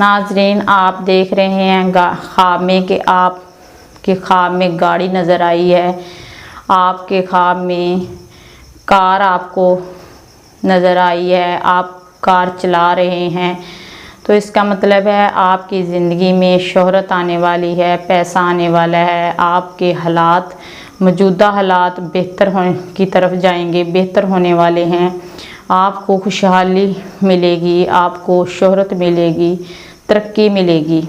नाज़रीन आप देख रहे हैं ख्वाब में कि आपके ख्वाब में गाड़ी नज़र आई है, आपके ख्वाब में कार आपको नज़र आई है, आप कार चला रहे हैं, तो इसका मतलब है आपकी ज़िंदगी में शोहरत आने वाली है, पैसा आने वाला है, आपके हालात मौजूदा हालात बेहतर होने की तरफ जाएंगे, बेहतर होने वाले हैं। आपको खुशहाली मिलेगी, आपको शोहरत मिलेगी, तरक्की मिलेगी।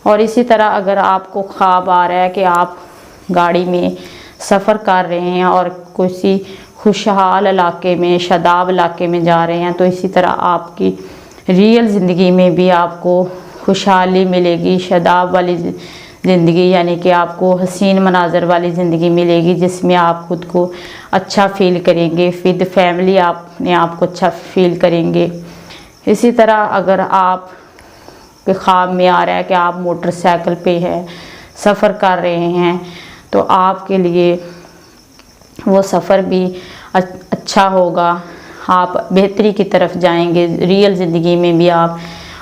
और इसी तरह अगर आपको ख्वाब आ रहा है कि आप गाड़ी में सफ़र कर रहे हैं और किसी खुशहाल इलाके में, शादाब इलाके में जा रहे हैं, तो इसी तरह आपकी रियल ज़िंदगी में भी आपको खुशहाली मिलेगी, शादाब वाली ज़िंदगी, यानी कि आपको हसीन मनाज़र वाली ज़िंदगी मिलेगी जिसमें आप खुद को अच्छा फ़ील करेंगे, विद फैमिली अपने आप को अच्छा फ़ील करेंगे। इसी तरह अगर आप के ख्वाब में आ रहा है कि आप मोटरसाइकिल पे हैं, सफ़र कर रहे हैं, तो आपके लिए वो सफ़र भी अच्छा होगा, आप बेहतरी की तरफ जाएंगे, रियल ज़िंदगी में भी आप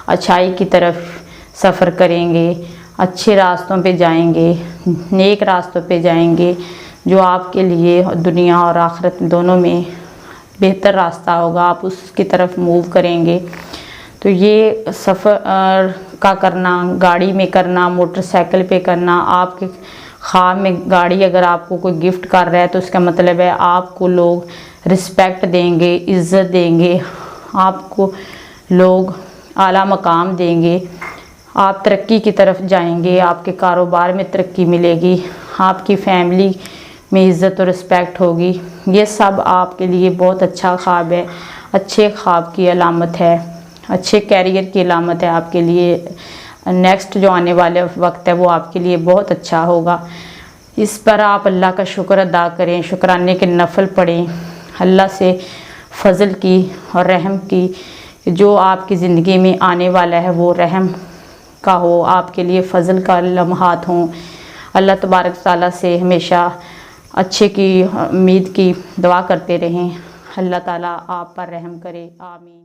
अच्छाई की तरफ सफ़र करेंगे, अच्छे रास्तों पे जाएंगे, नेक रास्तों पे जाएंगे, जो आपके लिए दुनिया और आखिरत दोनों में बेहतर रास्ता होगा, आप उसकी तरफ मूव करेंगे। तो ये सफ़र का करना, गाड़ी में करना, मोटरसाइकिल पे करना, आपके ख्वाब में गाड़ी अगर आपको कोई गिफ्ट कर रहा है तो इसका मतलब है आपको लोग रिस्पेक्ट देंगे, इज़्ज़त देंगे, आपको लोग आला मकाम देंगे, आप तरक्की की तरफ जाएंगे, आपके कारोबार में तरक्की मिलेगी, आपकी फैमिली में इज़्ज़त और रिस्पेक्ट होगी। ये सब आपके लिए बहुत अच्छा ख्वाब है, अच्छे ख्वाब की अलामत है, अच्छे कैरियर की अलामत है। आपके लिए नेक्स्ट जो आने वाले वक्त है वो आपके लिए बहुत अच्छा होगा। इस पर आप अल्लाह का शुक्र अदा करें, शुक्राने के नफल पढ़ें, अल्लाह से फ़ज़ल की और रहम की, जो आपकी ज़िंदगी में आने वाला है वो रहम का हो, आपके लिए फ़ज़ल का लम्हात हों। अल्लाह तबारक तआला से हमेशा अच्छे की उम्मीद की दुआ करते रहें। अल्लाह ताला आप पर रहम करे, आमीन।